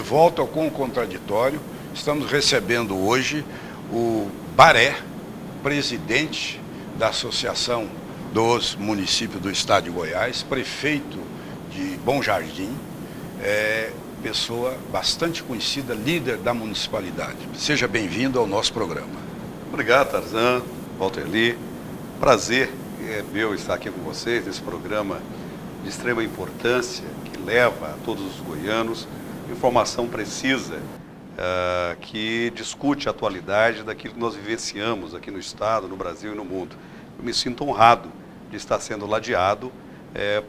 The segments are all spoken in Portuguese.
volta com o contraditório. Estamos recebendo hoje o Baré, presidente da Associação dos Municípios do Estado de Goiás, prefeito de Bom Jardim, pessoa bastante conhecida, líder da municipalidade. Seja bem-vindo ao nosso programa. Obrigado, Tarzan, Walter Lee. Prazer meu estar aqui com vocês nesse programa de extrema importância que leva a todos os goianos informação precisa que discute a atualidade daquilo que nós vivenciamos aqui no Estado, no Brasil e no mundo. Eu me sinto honrado de estar sendo ladeado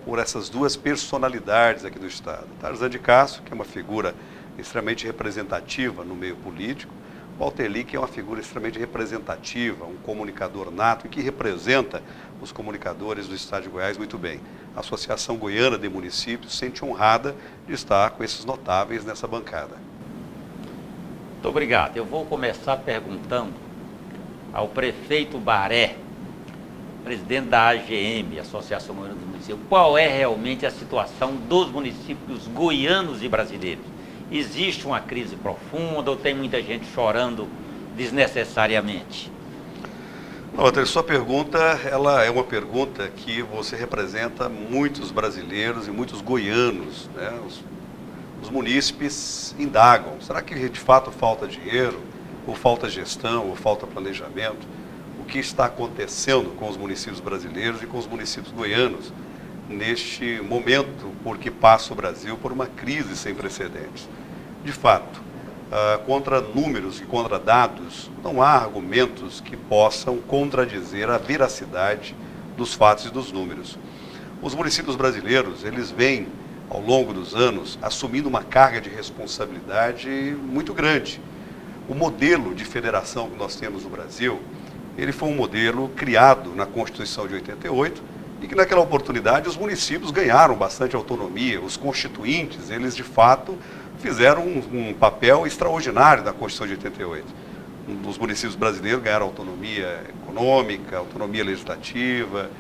por essas duas personalidades aqui do Estado. Tarzan de Castro, que é uma figura extremamente representativa no meio político, Walter Lee, que é uma figura extremamente representativa, um comunicador nato e que representa os comunicadores do Estado de Goiás muito bem. A Associação Goiana de Municípios se sente honrada de estar com esses notáveis nessa bancada. Muito obrigado. Eu vou começar perguntando ao prefeito Baré, presidente da AGM, Associação Goiana dos Municípios, qual é realmente a situação dos municípios goianos e brasileiros? Existe uma crise profunda ou tem muita gente chorando desnecessariamente? Walter, sua pergunta ela é uma pergunta que você representa muitos brasileiros e muitos goianos, né? Os munícipes indagam, será que de fato falta dinheiro, ou falta gestão, ou falta planejamento? O que está acontecendo com os municípios brasileiros e com os municípios goianos neste momento por que passa o Brasil por uma crise sem precedentes? De fato, contra números e contra dados, não há argumentos que possam contradizer a veracidade dos fatos e dos números. Os municípios brasileiros, eles vêm, ao longo dos anos, assumindo uma carga de responsabilidade muito grande. O modelo de federação que nós temos no Brasil, ele foi um modelo criado na Constituição de 88 e que naquela oportunidade os municípios ganharam bastante autonomia. Os constituintes, eles de fato fizeram um papel extraordinário na Constituição de 88. Os municípios brasileiros ganharam autonomia econômica, autonomia legislativa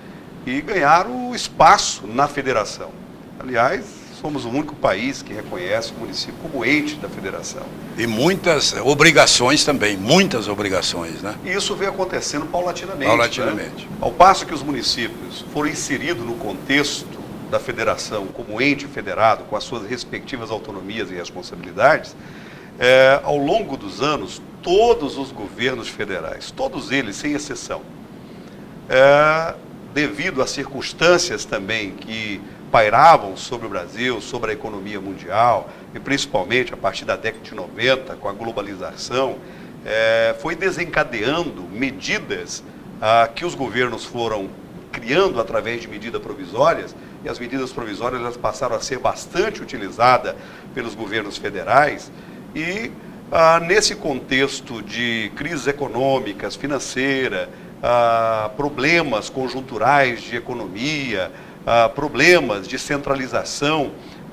e ganharam espaço na federação. Aliás, somos o único país que reconhece o município como ente da federação. E muitas obrigações também, muitas obrigações, né? E isso vem acontecendo paulatinamente. Paulatinamente. Né? Ao passo que os municípios foram inseridos no contexto da federação como ente federado, com as suas respectivas autonomias e responsabilidades, ao longo dos anos, todos os governos federais, todos eles, sem exceção, devido a circunstâncias também que pairavam sobre o Brasil, sobre a economia mundial, e principalmente a partir da década de 90, com a globalização, foi desencadeando medidas que os governos foram criando através de medidas provisórias, e as medidas provisórias elas passaram a ser bastante utilizadas pelos governos federais, e nesse contexto de crises econômicas, financeiras, problemas conjunturais de economia, problemas de centralização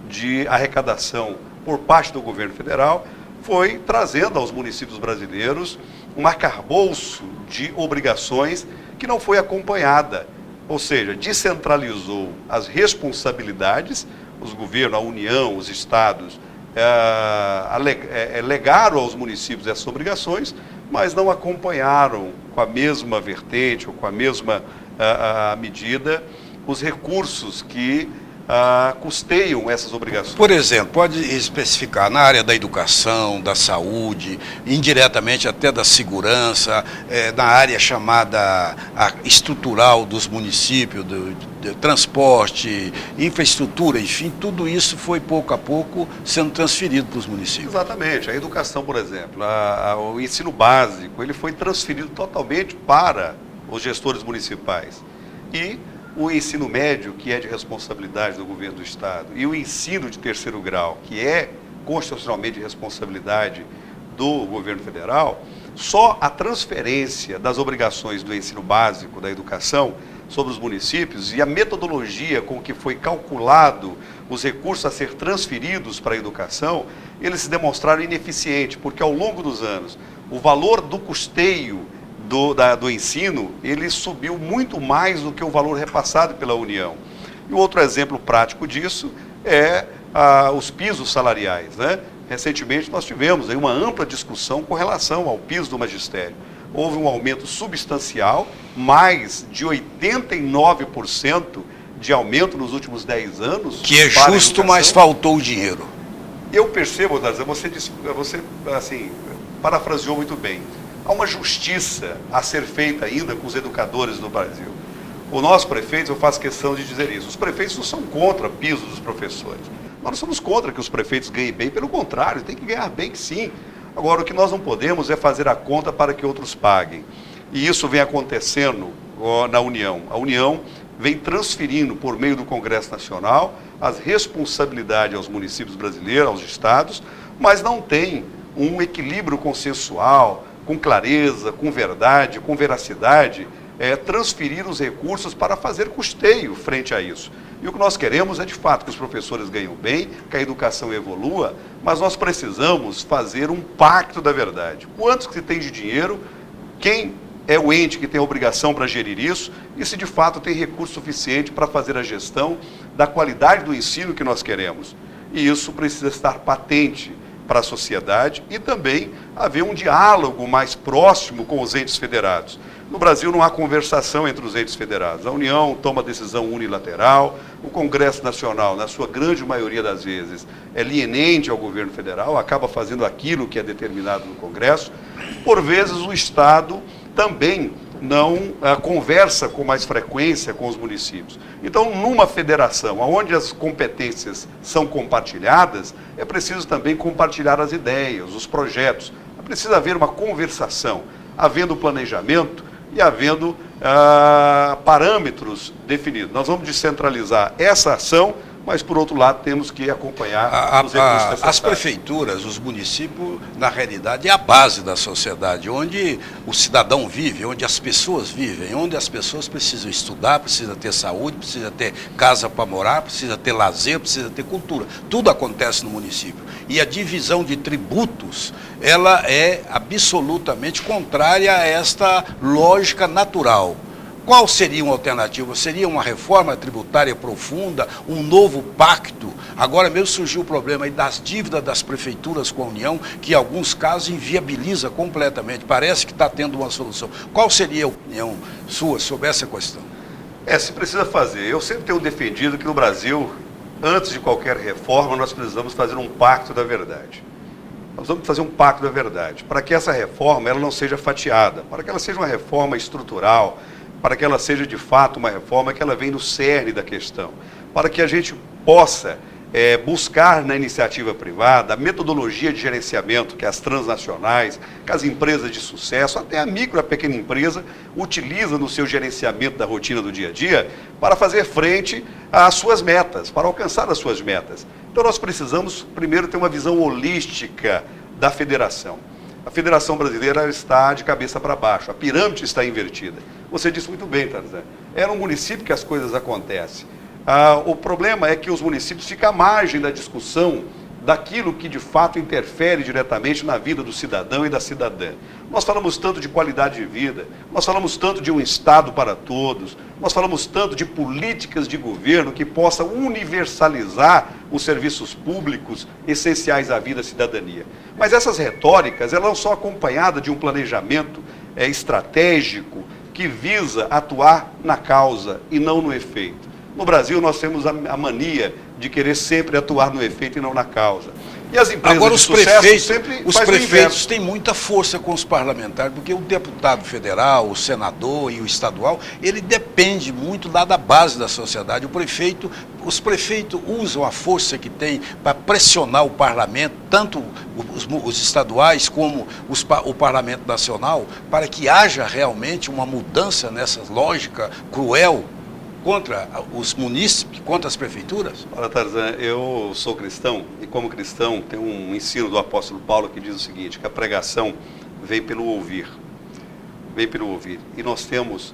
de arrecadação por parte do governo federal, foi trazendo aos municípios brasileiros um arcabouço de obrigações que não foi acompanhada, ou seja, descentralizou as responsabilidades, os governos, a União, os estados, legaram aos municípios essas obrigações, mas não acompanharam com a mesma vertente ou com a mesma medida os recursos que custeiam essas obrigações. Por exemplo, pode especificar na área da educação, da saúde, indiretamente até da segurança, na área chamada estrutural dos municípios, do transporte, infraestrutura, enfim, tudo isso foi pouco a pouco sendo transferido para os municípios. Exatamente. A educação, por exemplo, o ensino básico, ele foi transferido totalmente para os gestores municipais. E o ensino médio, que é de responsabilidade do governo do Estado, e o ensino de terceiro grau, que é constitucionalmente de responsabilidade do governo federal, só a transferência das obrigações do ensino básico, da educação, sobre os municípios e a metodologia com que foi calculado os recursos a ser transferidos para a educação, eles se demonstraram ineficientes, porque ao longo dos anos, o valor do custeio do ensino, ele subiu muito mais do que o valor repassado pela União. E o outro exemplo prático disso é os pisos salariais, né? Recentemente nós tivemos aí uma ampla discussão com relação ao piso do magistério. Houve um aumento substancial, mais de 89% de aumento nos últimos 10 anos. Que é justo, mas faltou o dinheiro. Eu percebo, Tarzan, você assim, parafraseou muito bem. Há uma justiça a ser feita ainda com os educadores no Brasil. O nosso prefeito, eu faço questão de dizer isso, os prefeitos não são contra o piso dos professores. Nós não somos contra que os prefeitos ganhem bem, pelo contrário, tem que ganhar bem sim. Agora, o que nós não podemos é fazer a conta para que outros paguem. E isso vem acontecendo na União. A União vem transferindo, por meio do Congresso Nacional, as responsabilidades aos municípios brasileiros, aos estados, mas não tem um equilíbrio consensual, com clareza, com verdade, com veracidade, transferir os recursos para fazer custeio frente a isso. E o que nós queremos é, de fato, que os professores ganhem bem, que a educação evolua, mas nós precisamos fazer um pacto da verdade. Quanto que se tem de dinheiro, quem é o ente que tem a obrigação para gerir isso, e se de fato tem recurso suficiente para fazer a gestão da qualidade do ensino que nós queremos. E isso precisa estar patente para a sociedade e também haver um diálogo mais próximo com os entes federados. No Brasil não há conversação entre os entes federados. A União toma decisão unilateral, o Congresso Nacional, na sua grande maioria das vezes, é lienente ao governo federal, acaba fazendo aquilo que é determinado no Congresso. Por vezes o Estado também não conversa com mais frequência com os municípios. Então, numa federação onde as competências são compartilhadas, é preciso também compartilhar as ideias, os projetos. Precisa haver uma conversação, havendo planejamento e havendo parâmetros definidos. Nós vamos descentralizar essa ação, mas, por outro lado, temos que acompanhar os recursos necessários. As prefeituras, os municípios, na realidade, é a base da sociedade, onde o cidadão vive, onde as pessoas vivem, onde as pessoas precisam estudar, precisam ter saúde, precisam ter casa para morar, precisam ter lazer, precisam ter cultura. Tudo acontece no município. E a divisão de tributos, ela é absolutamente contrária a esta lógica natural. Qual seria uma alternativa? Seria uma reforma tributária profunda, um novo pacto? Agora mesmo surgiu o problema aí das dívidas das prefeituras com a União, que em alguns casos inviabiliza completamente. Parece que está tendo uma solução. Qual seria a opinião sua sobre essa questão? Se precisa fazer. Eu sempre tenho defendido que no Brasil, antes de qualquer reforma, nós precisamos fazer um pacto da verdade. Nós vamos fazer um pacto da verdade, para que essa reforma ela não seja fatiada, para que ela seja uma reforma estrutural, para que ela seja de fato uma reforma que ela vem no cerne da questão, para que a gente possa buscar na iniciativa privada a metodologia de gerenciamento que as transnacionais, que as empresas de sucesso, até a micro e a pequena empresa, utiliza no seu gerenciamento da rotina do dia a dia para fazer frente às suas metas, para alcançar as suas metas. Então nós precisamos primeiro ter uma visão holística da federação. A Federação Brasileira está de cabeça para baixo, a pirâmide está invertida. Você disse muito bem, Tarzan. É no município que as coisas acontecem. O problema é que os municípios ficam à margem da discussão daquilo que de fato interfere diretamente na vida do cidadão e da cidadã. Nós falamos tanto de qualidade de vida, nós falamos tanto de um Estado para todos, nós falamos tanto de políticas de governo que possa universalizar os serviços públicos essenciais à vida da cidadania. Mas essas retóricas, elas não são acompanhadas de um planejamento estratégico que visa atuar na causa e não no efeito. No Brasil, nós temos a mania de querer sempre atuar no efeito e não na causa. E as empresas agora, de sucesso sempre os prefeitos têm muita força com os parlamentares, porque o deputado federal, o senador e o estadual, ele depende muito da base da sociedade. Os prefeitos usam a força que tem para pressionar o parlamento, tanto os estaduais como o parlamento nacional, para que haja realmente uma mudança nessa lógica cruel contra os munícipes, contra as prefeituras? Olha, Tarzan, eu sou cristão e como cristão tem um ensino do apóstolo Paulo que diz o seguinte, que a pregação vem pelo ouvir. Vem pelo ouvir. E nós temos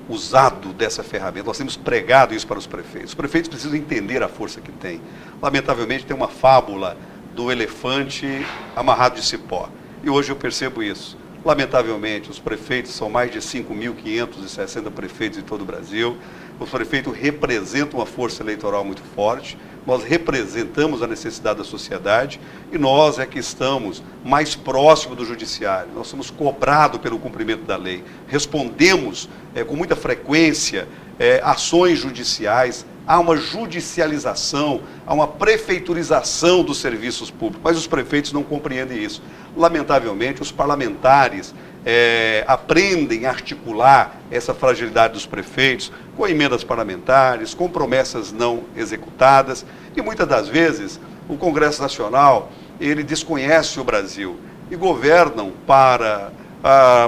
usado dessa ferramenta, nós temos pregado isso para os prefeitos. Os prefeitos precisam entender a força que tem. Lamentavelmente tem uma fábula do elefante amarrado de cipó. E hoje eu percebo isso. Lamentavelmente, os prefeitos são mais de 5.560 prefeitos em todo o Brasil. Os prefeitos representam uma força eleitoral muito forte, nós representamos a necessidade da sociedade e nós é que estamos mais próximos do judiciário. Nós somos cobrados pelo cumprimento da lei. Respondemos com muita frequência ações judiciais. Há uma judicialização, há uma prefeiturização dos serviços públicos, mas os prefeitos não compreendem isso. Lamentavelmente, os parlamentares aprendem a articular essa fragilidade dos prefeitos com emendas parlamentares, com promessas não executadas, e muitas das vezes o Congresso Nacional, ele desconhece o Brasil e governam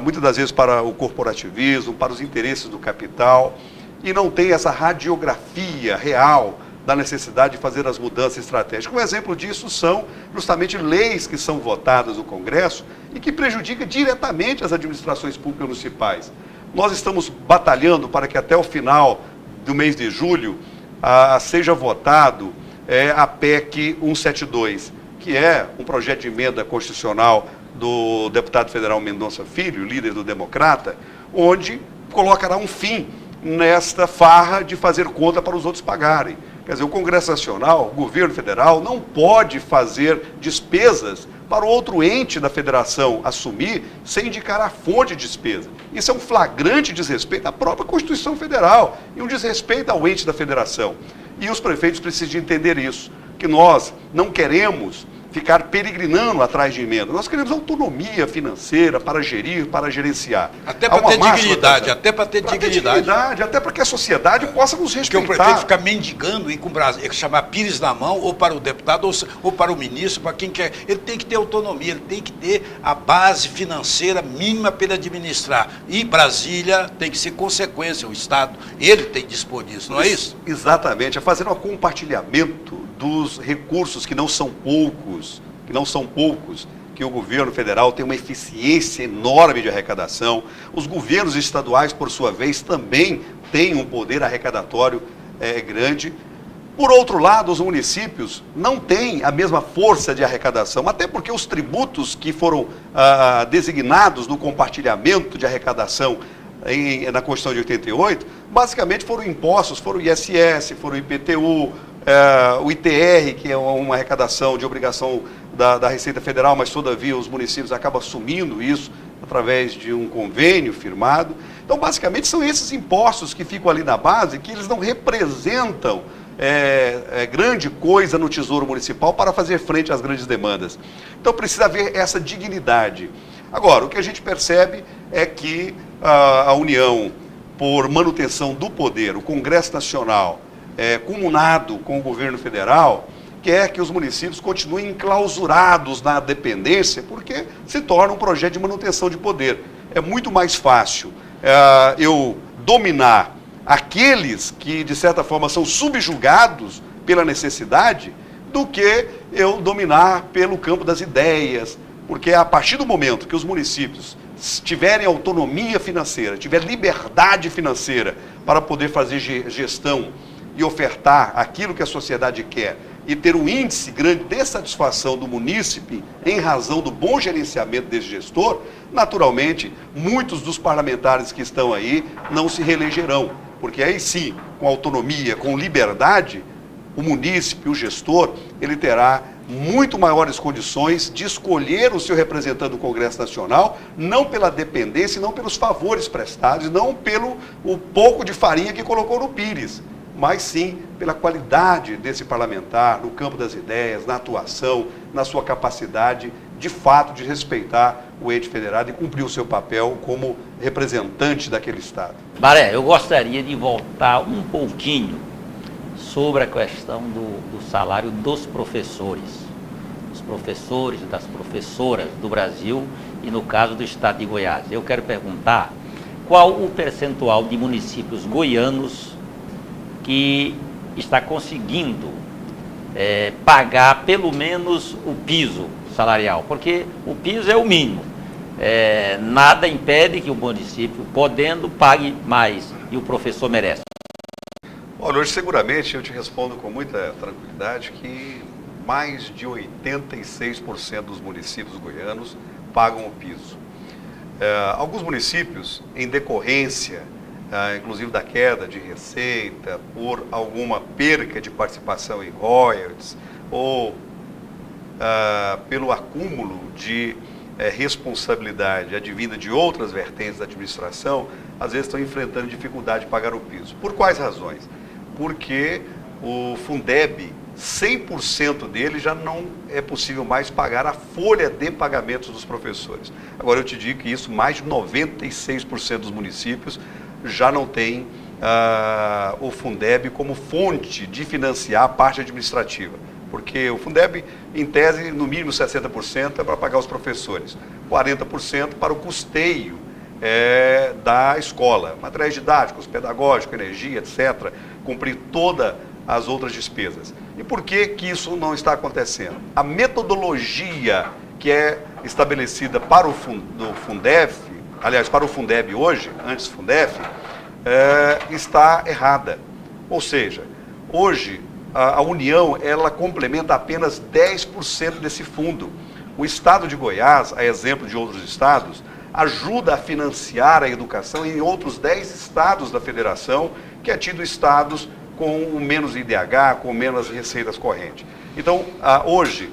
muitas das vezes para o corporativismo, para os interesses do capital, e não tem essa radiografia real da necessidade de fazer as mudanças estratégicas. Um exemplo disso são justamente leis que são votadas no Congresso e que prejudicam diretamente as administrações públicas municipais. Nós estamos batalhando para que até o final do mês de julho seja votado a PEC 172, que é um projeto de emenda constitucional do deputado federal Mendonça Filho, líder do Democrata, onde colocará um fim nesta farra de fazer conta para os outros pagarem. Quer dizer, o Congresso Nacional, o governo federal, não pode fazer despesas para outro ente da federação assumir sem indicar a fonte de despesa. Isso é um flagrante desrespeito à própria Constituição Federal e um desrespeito ao ente da federação. E os prefeitos precisam entender isso, que nós não queremos ficar peregrinando atrás de emenda. Nós queremos autonomia financeira para gerir, para gerenciar. Até para ter dignidade, até para ter dignidade. Até para que a sociedade possa nos respeitar. Porque o prefeito fica mendigando e com chamar pires na mão, ou para o deputado, ou para o ministro, para quem quer. Ele tem que ter autonomia, ele tem que ter a base financeira mínima para ele administrar. E Brasília tem que ser consequência, o Estado, ele tem que dispor disso, não é isso? Exatamente, é fazer um compartilhamento dos recursos que não são poucos, que o governo federal tem uma eficiência enorme de arrecadação. Os governos estaduais, por sua vez, também têm um poder arrecadatório grande. Por outro lado, os municípios não têm a mesma força de arrecadação, até porque os tributos que foram designados no compartilhamento de arrecadação na Constituição de 88, basicamente foram impostos, foram o ISS, foram o IPTU, o ITR, que é uma arrecadação de obrigação da Receita Federal, mas todavia os municípios acabam assumindo isso através de um convênio firmado. Então, basicamente, são esses impostos que ficam ali na base, que eles não representam grande coisa no Tesouro Municipal para fazer frente às grandes demandas. Então, precisa haver essa dignidade. Agora, o que a gente percebe é que a União, por manutenção do poder, o Congresso Nacional, comunado com o governo federal, quer que os municípios continuem enclausurados na dependência, porque se torna um projeto de manutenção de poder. É muito mais fácil eu dominar aqueles que, de certa forma, são subjugados pela necessidade, do que eu dominar pelo campo das ideias, porque a partir do momento que os municípios tiverem autonomia financeira, tiverem liberdade financeira para poder fazer gestão e ofertar aquilo que a sociedade quer e ter um índice grande de satisfação do munícipe em razão do bom gerenciamento desse gestor, naturalmente, muitos dos parlamentares que estão aí não se reelegerão, porque aí sim, com autonomia, com liberdade, o munícipe, o gestor, ele terá muito maiores condições de escolher o seu representante no Congresso Nacional, não pela dependência, não pelos favores prestados, não pelo o pouco de farinha que colocou no pires, mas sim pela qualidade desse parlamentar, no campo das ideias, na atuação, na sua capacidade, de fato, de respeitar o ente federado e cumprir o seu papel como representante daquele Estado. Baré, eu gostaria de voltar um pouquinho sobre a questão do salário dos professores e das professoras do Brasil e no caso do Estado de Goiás. Eu quero perguntar qual o percentual de municípios goianos que está conseguindo pagar pelo menos o piso salarial, porque o piso é o mínimo. Nada impede que o município, podendo, pague mais e o professor merece. Olha, hoje seguramente eu te respondo com muita tranquilidade que mais de 86% dos municípios goianos pagam o piso. Alguns municípios, em decorrência inclusive da queda de receita, por alguma perca de participação em royalties, ou pelo acúmulo de responsabilidade advinda de outras vertentes da administração, às vezes estão enfrentando dificuldade de pagar o piso. Por quais razões? Porque o Fundeb, 100% dele já não é possível mais pagar a folha de pagamentos dos professores. Agora eu te digo que isso, mais de 96% dos municípios já não tem o Fundeb como fonte de financiar a parte administrativa. Porque o Fundeb, em tese, no mínimo 60% é para pagar os professores, 40% para o custeio da escola, materiais didáticos, pedagógico, energia, etc., cumprir todas as outras despesas. E por que isso não está acontecendo? A metodologia que é estabelecida para o Fundef, aliás, para o Fundeb hoje, antes do Fundef, está errada. Ou seja, hoje a União, ela complementa apenas 10% desse fundo. O estado de Goiás, a exemplo de outros estados, ajuda a financiar a educação em outros 10 estados da federação, que é tido estados com menos IDH, com menos receitas correntes. Então, hoje,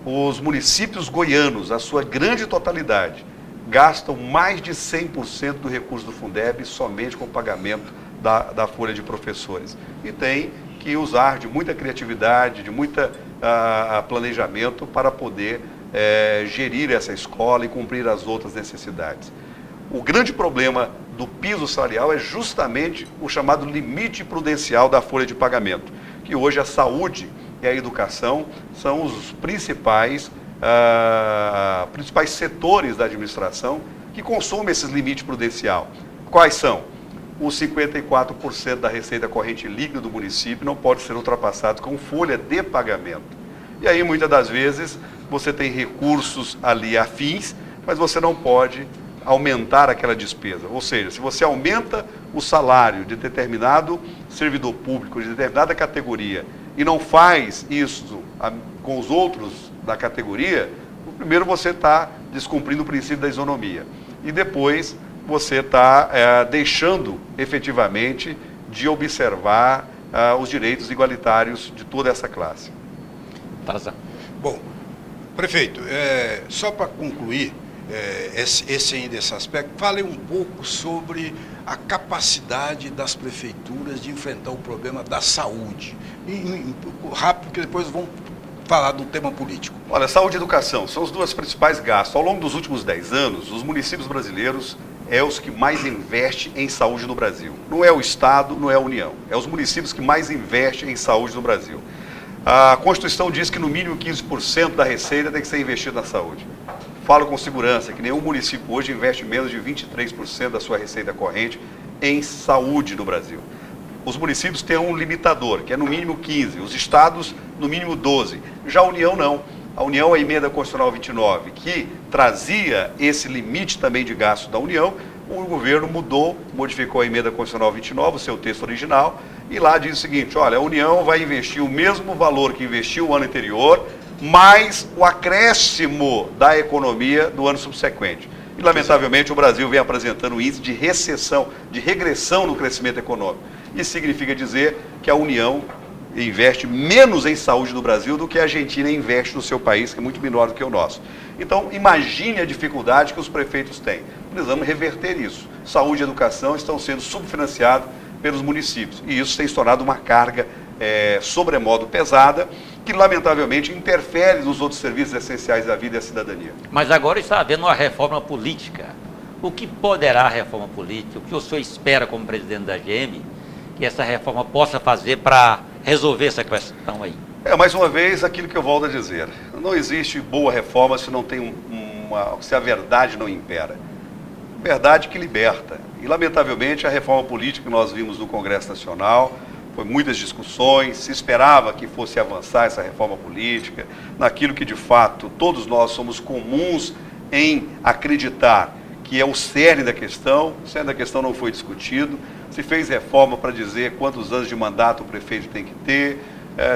os municípios goianos, a sua grande totalidade, gastam mais de 100% do recurso do Fundeb somente com o pagamento da folha de professores. E tem que usar de muita criatividade, de muito planejamento para poder gerir essa escola e cumprir as outras necessidades. O grande problema do piso salarial é justamente o chamado limite prudencial da folha de pagamento, que hoje a saúde e a educação são os principais setores da administração que consomem esse limite prudencial. Quais são? Os 54% da receita corrente líquida do município não pode ser ultrapassado com folha de pagamento. E aí, muitas das vezes, você tem recursos ali afins, mas você não pode aumentar aquela despesa. Ou seja, se você aumenta o salário de determinado servidor público, de determinada categoria, e não faz isso com os outros da categoria, primeiro você está descumprindo o princípio da isonomia. E depois você está deixando efetivamente de observar os direitos igualitários de toda essa classe. Tarzan. Bom, prefeito, só para concluir esse aspecto, fale um pouco sobre a capacidade das prefeituras de enfrentar o problema da saúde. Rápido, porque depois vamos falar do tema político. Olha, saúde e educação são os dois principais gastos. Ao longo dos últimos 10 anos, os municípios brasileiros os que mais investem em saúde no Brasil. Não é o Estado, não é a União. É os municípios que mais investem em saúde no Brasil. A Constituição diz que no mínimo 15% da receita tem que ser investido na saúde. Falo com segurança que nenhum município hoje investe menos de 23% da sua receita corrente em saúde no Brasil. Os municípios têm um limitador, que é no mínimo 15%, os estados no mínimo 12%. Já a União não. A União, a emenda constitucional 29, que trazia esse limite também de gasto da União, o governo modificou a emenda constitucional 29, o seu texto original, e lá diz o seguinte: olha, a União vai investir o mesmo valor que investiu o ano anterior, mais o acréscimo da economia do ano subsequente. E, lamentavelmente, o Brasil vem apresentando um índice de recessão, de regressão no crescimento econômico. Isso significa dizer que a União investe menos em saúde no Brasil do que a Argentina investe no seu país, que é muito menor do que o nosso. Então, imagine a dificuldade que os prefeitos têm. Precisamos reverter isso. Saúde e educação estão sendo subfinanciados pelos municípios. E isso tem se tornado uma carga sobremodo pesada, que lamentavelmente interfere nos outros serviços essenciais da vida e da cidadania. Mas agora está havendo uma reforma política. O que poderá a reforma política? O que o senhor espera como presidente da AGM que essa reforma possa fazer para resolver essa questão aí? Mais uma vez, aquilo que eu volto a dizer. Não existe boa reforma se não tem se a verdade não impera. Verdade que liberta. E, lamentavelmente, a reforma política que nós vimos no Congresso Nacional, foi muitas discussões, se esperava que fosse avançar essa reforma política, naquilo que, de fato, todos nós somos comuns em acreditar que é o cerne da questão. O cerne da questão não foi discutido. Se fez reforma para dizer quantos anos de mandato o prefeito tem que ter,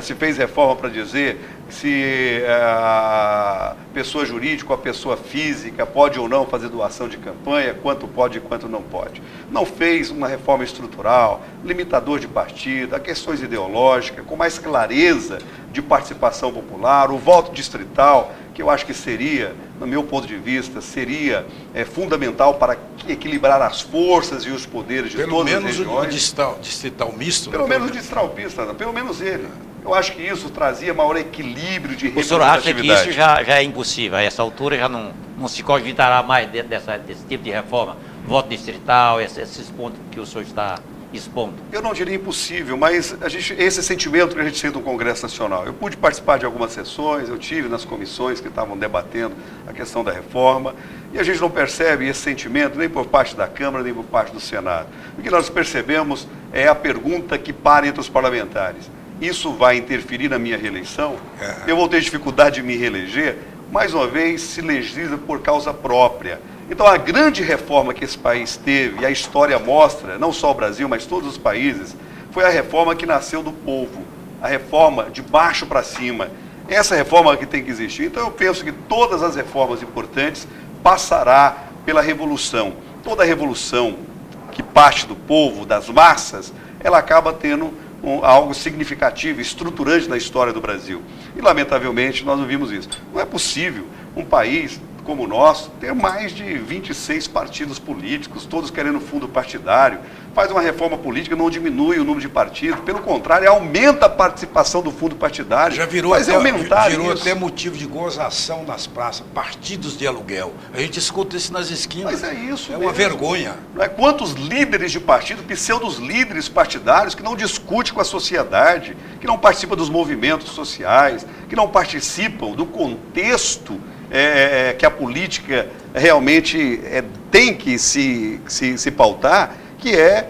se fez reforma para dizer se a pessoa jurídica ou a pessoa física pode ou não fazer doação de campanha, quanto pode e quanto não pode. Não fez uma reforma estrutural, limitador de partido, questões ideológicas, com mais clareza de participação popular, o voto distrital, que eu acho que seria, no meu ponto de vista, seria fundamental para equilibrar as forças e os poderes de todas as regiões. Pelo menos o distrital misto. Pelo menos o distrital misto, pelo menos ele. Eu acho que isso trazia maior equilíbrio de representatividade. O senhor acha que isso já é impossível? A essa altura já não se cogitará mais desse tipo de reforma? Voto distrital, esses pontos que o senhor está expondo? Eu não diria impossível, mas esse sentimento que a gente sente no Congresso Nacional. Eu pude participar de algumas sessões, eu tive nas comissões que estavam debatendo a questão da reforma, e a gente não percebe esse sentimento nem por parte da Câmara, nem por parte do Senado. O que nós percebemos é a pergunta que para entre os parlamentares. Isso vai interferir na minha reeleição? Eu vou ter dificuldade de me reeleger? Mais uma vez, se legisla por causa própria. Então, a grande reforma que esse país teve, e a história mostra, não só o Brasil, mas todos os países, foi a reforma que nasceu do povo, a reforma de baixo para cima. Essa reforma que tem que existir. Então, eu penso que todas as reformas importantes passará pela revolução. Toda revolução que parte do povo, das massas, ela acaba tendo algo significativo, estruturante na história do Brasil. E, lamentavelmente, nós não vimos isso. Não é possível um país como o nosso ter mais de 26 partidos políticos, todos querendo fundo partidário. Faz uma reforma política, não diminui o número de partidos, pelo contrário, aumenta a participação do fundo partidário. Já virou até motivo de gozação nas praças, partidos de aluguel. A gente escuta isso nas esquinas. Mas é isso. É uma vergonha. Não é? Quantos líderes de partido, pseudos líderes partidários, que não discutem com a sociedade, que não participam dos movimentos sociais, que não participam do contexto que a política realmente tem que se pautar, que é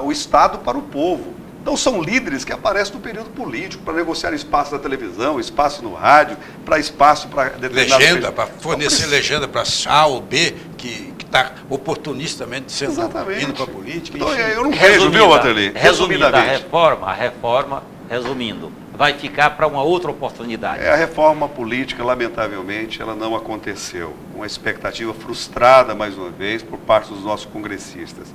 o Estado para o povo. Então são líderes que aparecem no período político para negociar espaço na televisão, espaço no rádio, para espaço para legenda, para fornecer legenda para A ou B que está oportunistamente sendo indo para a política. Então, eu não vejo, viu, Waterly? Resumidamente, a reforma, resumindo, vai ficar para uma outra oportunidade. A reforma política, lamentavelmente, ela não aconteceu. Uma expectativa frustrada, mais uma vez, por parte dos nossos congressistas.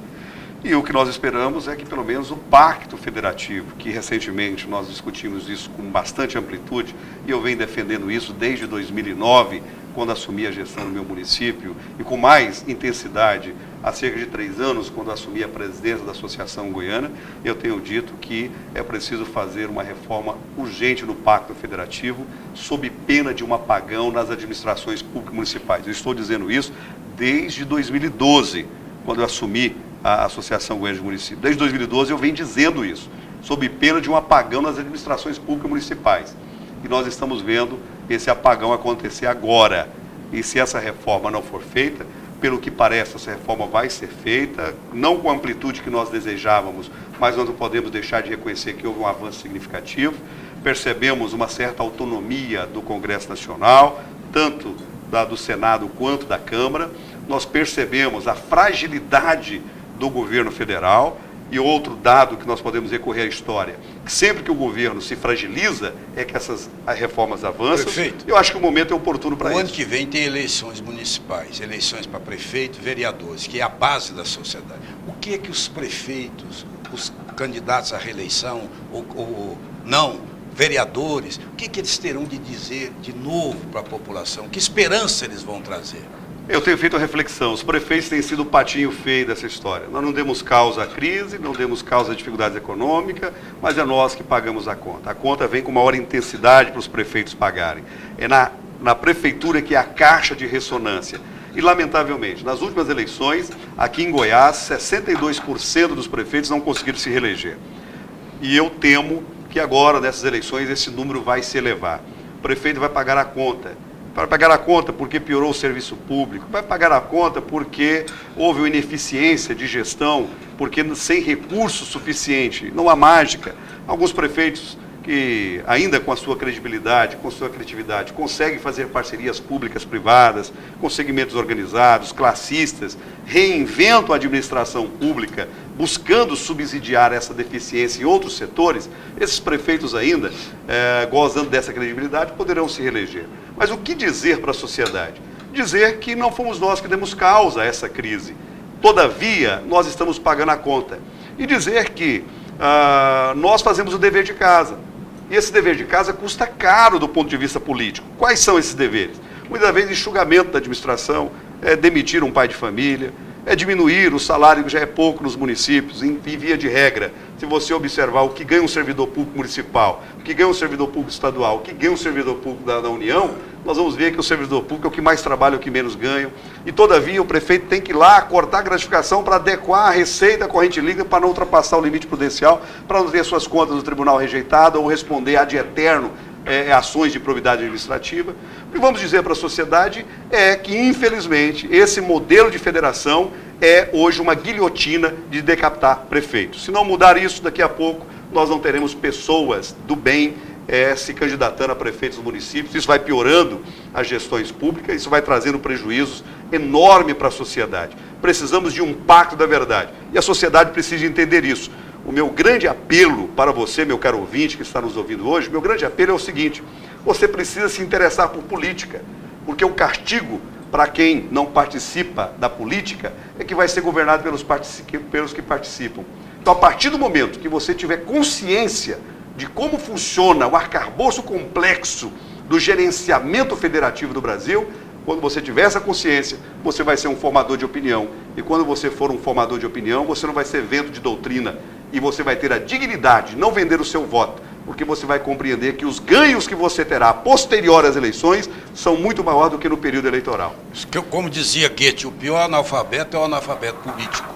E o que nós esperamos é que, pelo menos, o Pacto Federativo, que recentemente nós discutimos isso com bastante amplitude, e eu venho defendendo isso desde 2009, quando assumi a gestão do meu município, e com mais intensidade há cerca de 3 anos, quando assumi a presidência da Associação Goiana, eu tenho dito que é preciso fazer uma reforma urgente no Pacto Federativo, sob pena de um apagão nas administrações públicas municipais. Eu estou dizendo isso desde 2012, quando eu assumi a Associação Goiana de Municípios. Desde 2012 eu venho dizendo isso, sob pena de um apagão nas administrações públicas municipais. E nós estamos vendo esse apagão acontecer agora. E se essa reforma não for feita, pelo que parece, essa reforma vai ser feita, não com a amplitude que nós desejávamos, mas nós não podemos deixar de reconhecer que houve um avanço significativo. Percebemos uma certa autonomia do Congresso Nacional, tanto do Senado quanto da Câmara. Nós percebemos a fragilidade do governo federal. E outro dado que nós podemos recorrer à história, que sempre que o governo se fragiliza, é que essas reformas avançam. Perfeito. Eu acho que o momento é oportuno para isso. O ano que vem tem eleições municipais, eleições para prefeito, vereadores, que é a base da sociedade. O que é que os prefeitos, os candidatos à reeleição, ou não, vereadores, o que é que eles terão de dizer de novo para a população? Que esperança eles vão trazer? Eu tenho feito a reflexão, os prefeitos têm sido o patinho feio dessa história. Nós não demos causa à crise, não demos causa à dificuldade econômica, mas é nós que pagamos a conta. A conta vem com maior intensidade para os prefeitos pagarem. É na prefeitura que é a caixa de ressonância. E, lamentavelmente, nas últimas eleições, aqui em Goiás, 62% dos prefeitos não conseguiram se reeleger. E eu temo que agora, nessas eleições, esse número vai se elevar. O prefeito vai pagar a conta. Vai pagar a conta porque piorou o serviço público, vai pagar a conta porque houve uma ineficiência de gestão, porque sem recurso suficiente, não há mágica. Alguns prefeitos que ainda com a sua credibilidade, com a sua criatividade, consegue fazer parcerias públicas privadas, com segmentos organizados, classistas, reinventam a administração pública, buscando subsidiar essa deficiência em outros setores, esses prefeitos ainda, gozando dessa credibilidade, poderão se reeleger. Mas o que dizer para a sociedade? Dizer que não fomos nós que demos causa a essa crise. Todavia, nós estamos pagando a conta. E dizer que nós fazemos o dever de casa. E esse dever de casa custa caro do ponto de vista político. Quais são esses deveres? Muitas vezes, enxugamento da administração, demitir um pai de família, diminuir o salário que já é pouco nos municípios, em via de regra. Se você observar o que ganha um servidor público municipal, o que ganha um servidor público estadual, o que ganha um servidor público da União, nós vamos ver que o servidor público é o que mais trabalha, é o que menos ganha. E, todavia, o prefeito tem que ir lá cortar a gratificação para adequar a receita à corrente líquida para não ultrapassar o limite prudencial, para não ter suas contas do tribunal rejeitadas ou responder ad eterno ações de probidade administrativa. O que vamos dizer para a sociedade é que, infelizmente, esse modelo de federação é hoje uma guilhotina de decapitar prefeitos. Se não mudar isso, daqui a pouco nós não teremos pessoas do bem se candidatando a prefeitos dos municípios. Isso vai piorando as gestões públicas, isso vai trazendo prejuízos enormes para a sociedade. Precisamos de um pacto da verdade e a sociedade precisa entender isso. O meu grande apelo para você, meu caro ouvinte que está nos ouvindo hoje, meu grande apelo é o seguinte: você precisa se interessar por política, porque o castigo para quem não participa da política é que vai ser governado pelos que participam. Então, a partir do momento que você tiver consciência de como funciona o arcabouço complexo do gerenciamento federativo do Brasil, quando você tiver essa consciência, você vai ser um formador de opinião. E quando você for um formador de opinião, você não vai ser vento de doutrina. E você vai ter a dignidade de não vender o seu voto, porque você vai compreender que os ganhos que você terá posterior às eleições são muito maiores do que no período eleitoral. Como dizia Goethe, o pior analfabeto é o analfabeto político.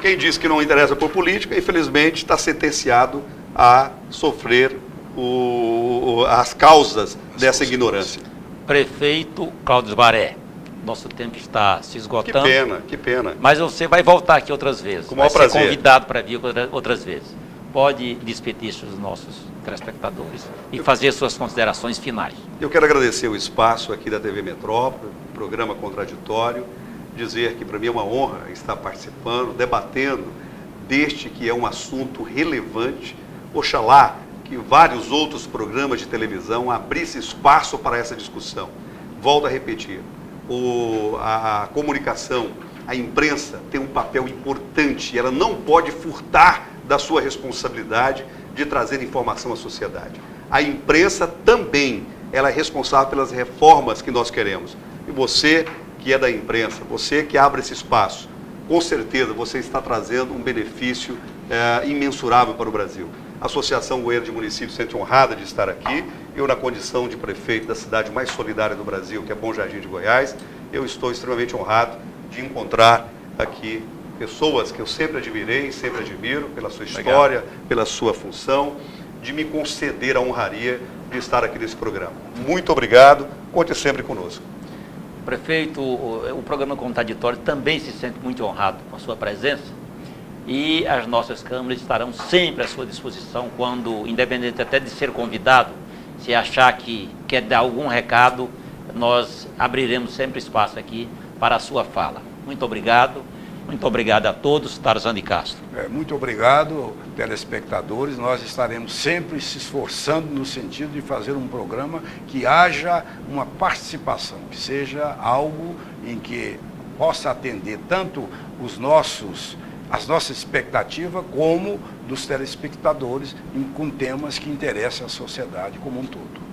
Quem diz que não interessa por política, infelizmente, está sentenciado a sofrer as causas dessa ignorância. Prefeito Cláudio Baré, nosso tempo está se esgotando. Que pena, que pena. Mas você vai voltar aqui outras vezes. Com o maior prazer. Vai ser convidado para vir outras vezes. Pode despedir-se dos nossos telespectadores e fazer suas considerações finais. Eu quero agradecer o espaço aqui da TV Metrópole, programa Contraditório, dizer que para mim é uma honra estar participando, debatendo deste que é um assunto relevante. Oxalá que vários outros programas de televisão abrissem espaço para essa discussão. Volto a repetir, a comunicação, a imprensa tem um papel importante, ela não pode furtar da sua responsabilidade de trazer informação à sociedade. A imprensa também, ela é responsável pelas reformas que nós queremos. E você que é da imprensa, você que abre esse espaço, com certeza você está trazendo um benefício imensurável para o Brasil. A Associação Goiana de Municípios se sente honrada de estar aqui. Eu, na condição de prefeito da cidade mais solidária do Brasil, que é Bom Jardim de Goiás, eu estou extremamente honrado de encontrar aqui pessoas que eu sempre admirei, sempre admiro, pela sua história, Obrigado. Pela sua função, de me conceder a honraria de estar aqui nesse programa. Muito obrigado, conte sempre conosco. Prefeito, o programa Contraditório também se sente muito honrado com a sua presença. E as nossas câmaras estarão sempre à sua disposição quando, independente até de ser convidado, se achar que quer dar algum recado, nós abriremos sempre espaço aqui para a sua fala. Muito obrigado a todos. Tarzan de Castro. Muito obrigado, telespectadores. Nós estaremos sempre se esforçando no sentido de fazer um programa que haja uma participação, que seja algo em que possa atender tanto as nossas expectativas, como dos telespectadores, com temas que interessam a sociedade como um todo.